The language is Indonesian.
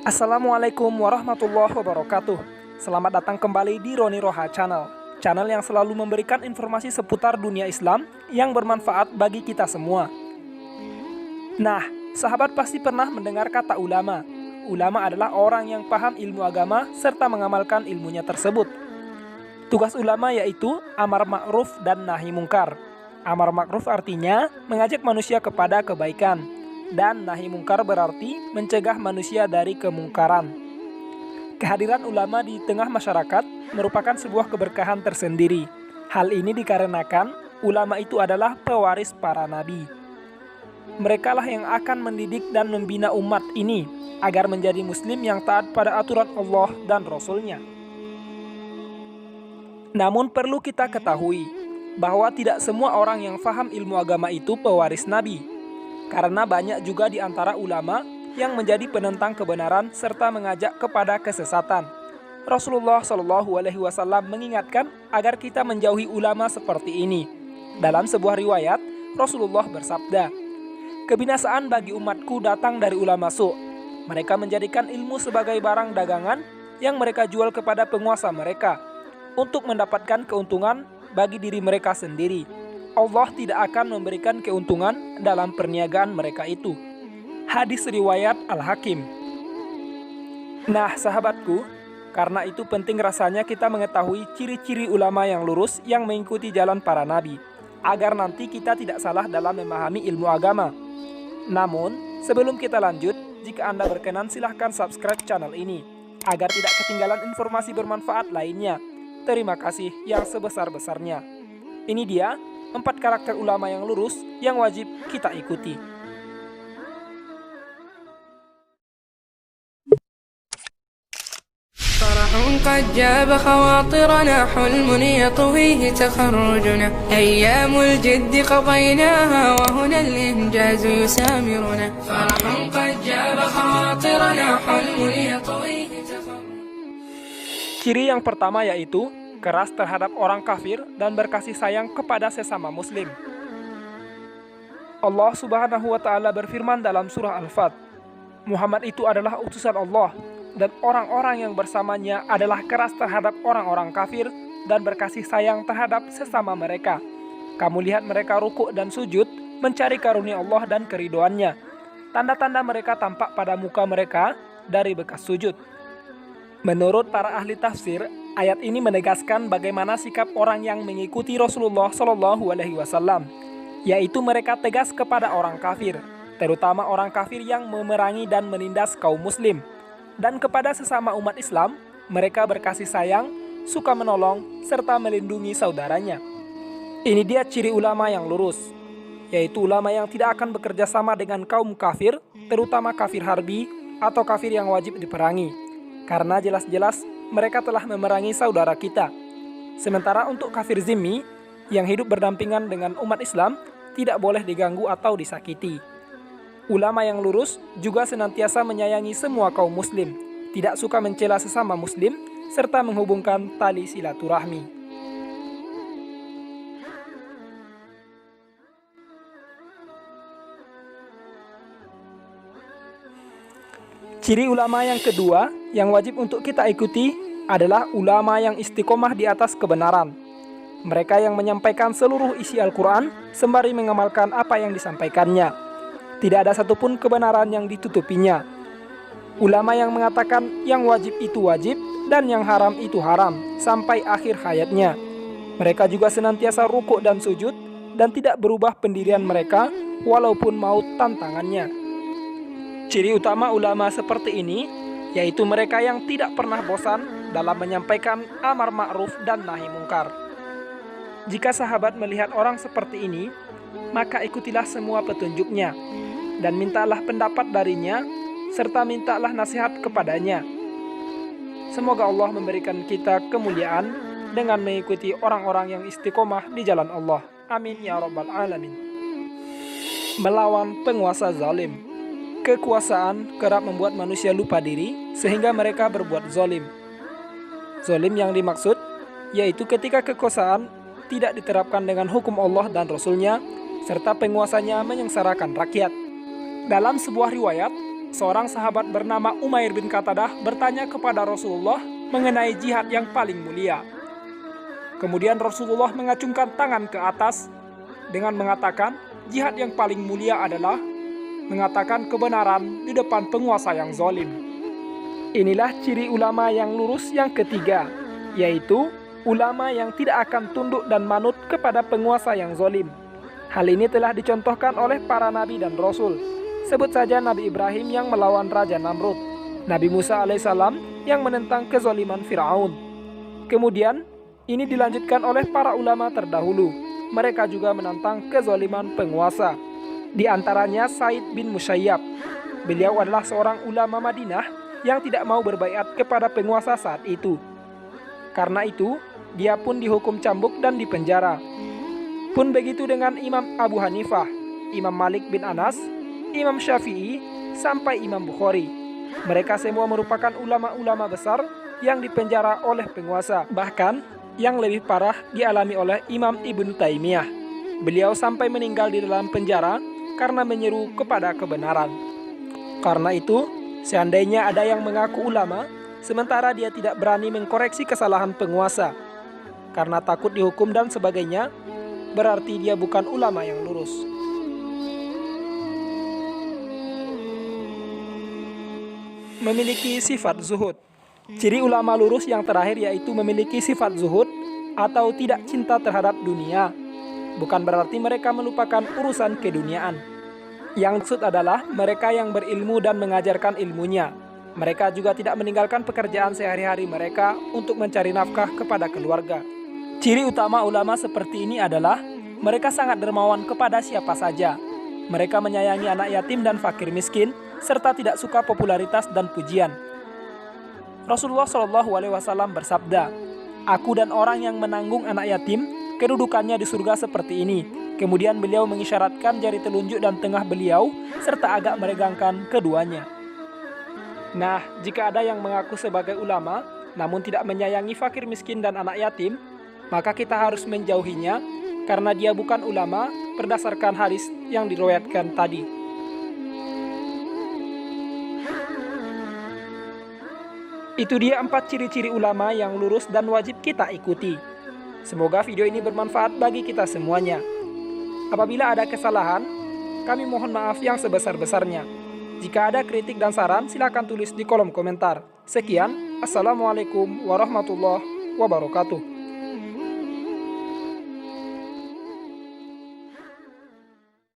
Assalamualaikum warahmatullahi wabarakatuh. Selamat datang kembali di Roni Roha Channel. Channel yang selalu memberikan informasi seputar dunia Islam yang bermanfaat bagi kita semua. Nah, sahabat pasti pernah mendengar kata ulama. Ulama adalah orang yang paham ilmu agama serta mengamalkan ilmunya tersebut. Tugas ulama yaitu amar ma'ruf dan nahi mungkar. Amar ma'ruf artinya mengajak manusia kepada kebaikan. Dan nahi mungkar berarti mencegah manusia dari kemungkaran. Kehadiran ulama di tengah masyarakat merupakan sebuah keberkahan tersendiri. Hal ini dikarenakan ulama itu adalah pewaris para nabi. Merekalah yang akan mendidik dan membina umat ini agar menjadi muslim yang taat pada aturan Allah dan Rasul-Nya. Namun perlu kita ketahui bahwa tidak semua orang yang faham ilmu agama itu pewaris nabi. Karena banyak juga di antara ulama yang menjadi penentang kebenaran serta mengajak kepada kesesatan. Rasulullah SAW mengingatkan agar kita menjauhi ulama seperti ini. Dalam sebuah riwayat, Rasulullah bersabda, "Kebinasaan bagi umatku datang dari ulama su'. Mereka menjadikan ilmu sebagai barang dagangan yang mereka jual kepada penguasa mereka untuk mendapatkan keuntungan bagi diri mereka sendiri. Allah tidak akan memberikan keuntungan dalam perniagaan mereka itu." Hadis riwayat Al-Hakim. Nah, sahabatku, karena itu penting rasanya kita mengetahui ciri-ciri ulama yang lurus yang mengikuti jalan para nabi, agar nanti kita tidak salah dalam memahami ilmu agama. Namun, sebelum kita lanjut, jika Anda berkenan silahkan subscribe channel ini, agar tidak ketinggalan informasi bermanfaat lainnya. Terima kasih yang sebesar-besarnya. Ini dia 4 karakter ulama yang lurus yang wajib kita ikuti. فرح قد جاب خواطرنا حلم يطويه تخرجنا أيام الجد قضيناها وهنا الإنجاز يسامرنا فرح قد جاب خواطرنا حلم يطويه تخرجنا. Ciri yang pertama yaitu keras terhadap orang kafir dan berkasih sayang kepada sesama muslim. Allah Subhanahu wa taala berfirman dalam surah Al-Fat, "Muhammad itu adalah utusan Allah dan orang-orang yang bersamanya adalah keras terhadap orang-orang kafir dan berkasih sayang terhadap sesama mereka. Kamu lihat mereka rukuk dan sujud mencari karunia Allah dan keriduannya. Tanda-tanda mereka tampak pada muka mereka dari bekas sujud." Menurut para ahli tafsir, ayat ini menegaskan bagaimana sikap orang yang mengikuti Rasulullah SAW, yaitu mereka tegas kepada orang kafir, terutama orang kafir yang memerangi dan menindas kaum muslim. Dan kepada sesama umat Islam, mereka berkasih sayang, suka menolong, serta melindungi saudaranya. Ini dia ciri ulama yang lurus, yaitu ulama yang tidak akan bekerja sama dengan kaum kafir, terutama kafir harbi atau kafir yang wajib diperangi. Karena jelas-jelas mereka telah memerangi saudara kita. Sementara untuk kafir zimmi yang hidup berdampingan dengan umat Islam tidak boleh diganggu atau disakiti. Ulama yang lurus juga senantiasa menyayangi semua kaum muslim, tidak suka mencela sesama muslim, serta menghubungkan tali silaturahmi. Ciri ulama yang kedua yang wajib untuk kita ikuti adalah ulama yang istiqomah di atas kebenaran. Mereka yang menyampaikan seluruh isi Al-Quran sembari mengamalkan apa yang disampaikannya. Tidak ada satupun kebenaran yang ditutupinya. Ulama yang mengatakan yang wajib itu wajib dan yang haram itu haram sampai akhir hayatnya. Mereka juga senantiasa rukuk dan sujud dan tidak berubah pendirian mereka walaupun maut tantangannya. Ciri utama ulama seperti ini yaitu mereka yang tidak pernah bosan dalam menyampaikan amar ma'ruf dan nahi mungkar. Jika sahabat melihat orang seperti ini, maka ikutilah semua petunjuknya dan mintalah pendapat darinya serta mintalah nasihat kepadanya. Semoga Allah memberikan kita kemuliaan dengan mengikuti orang-orang yang istiqomah di jalan Allah. Amin ya rabbal alamin. Melawan penguasa zalim. Kekuasaan kerap membuat manusia lupa diri sehingga mereka berbuat zalim. Zalim yang dimaksud yaitu ketika kekuasaan tidak diterapkan dengan hukum Allah dan Rasul-Nya, serta penguasanya menyengsarakan rakyat. Dalam sebuah riwayat, seorang sahabat bernama Umair bin Qatadah bertanya kepada Rasulullah mengenai jihad yang paling mulia. Kemudian Rasulullah mengacungkan tangan ke atas dengan mengatakan, jihad yang paling mulia adalah mengatakan kebenaran di depan penguasa yang zalim. Inilah ciri ulama yang lurus yang ketiga, yaitu ulama yang tidak akan tunduk dan manut kepada penguasa yang zalim. Hal ini telah dicontohkan oleh para nabi dan rasul. Sebut saja Nabi Ibrahim yang melawan Raja Namrud, Nabi Musa alaihissalam yang menentang kezaliman Fir'aun. Kemudian, ini dilanjutkan oleh para ulama terdahulu. Mereka juga menentang kezaliman penguasa. Di antaranya Said bin Musayyab. Beliau adalah seorang ulama Madinah yang tidak mau berbaiat kepada penguasa saat itu. Karena itu, dia pun dihukum cambuk dan dipenjara. Pun begitu dengan Imam Abu Hanifah, Imam Malik bin Anas, Imam Syafi'i, sampai Imam Bukhari. Mereka semua merupakan ulama-ulama besar yang dipenjara oleh penguasa. Bahkan, yang lebih parah dialami oleh Imam Ibnu Taimiyah. Beliau sampai meninggal di dalam penjara karena menyeru kepada kebenaran. Karena itu, seandainya ada yang mengaku ulama, sementara dia tidak berani mengkoreksi kesalahan penguasa, karena takut dihukum dan sebagainya, berarti dia bukan ulama yang lurus. Memiliki sifat zuhud. Ciri ulama lurus yang terakhir yaitu memiliki sifat zuhud atau tidak cinta terhadap dunia. Bukan berarti mereka melupakan urusan keduniaan. Yang maksud adalah mereka yang berilmu dan mengajarkan ilmunya. Mereka juga tidak meninggalkan pekerjaan sehari-hari mereka untuk mencari nafkah kepada keluarga. Ciri utama ulama seperti ini adalah mereka sangat dermawan kepada siapa saja. Mereka menyayangi anak yatim dan fakir miskin, serta tidak suka popularitas dan pujian. Rasulullah SAW bersabda, "Aku dan orang yang menanggung anak yatim, kedudukannya di surga seperti ini." Kemudian beliau mengisyaratkan jari telunjuk dan tengah beliau, serta agak meregangkan keduanya. Nah, jika ada yang mengaku sebagai ulama, namun tidak menyayangi fakir miskin dan anak yatim, maka kita harus menjauhinya, karena dia bukan ulama berdasarkan hadis yang diriwayatkan tadi. Itu dia 4 ciri-ciri ulama yang lurus dan wajib kita ikuti. Semoga video ini bermanfaat bagi kita semuanya. Apabila ada kesalahan, kami mohon maaf yang sebesar-besarnya. Jika ada kritik dan saran, silakan tulis di kolom komentar. Sekian, Assalamualaikum warahmatullahi wabarakatuh.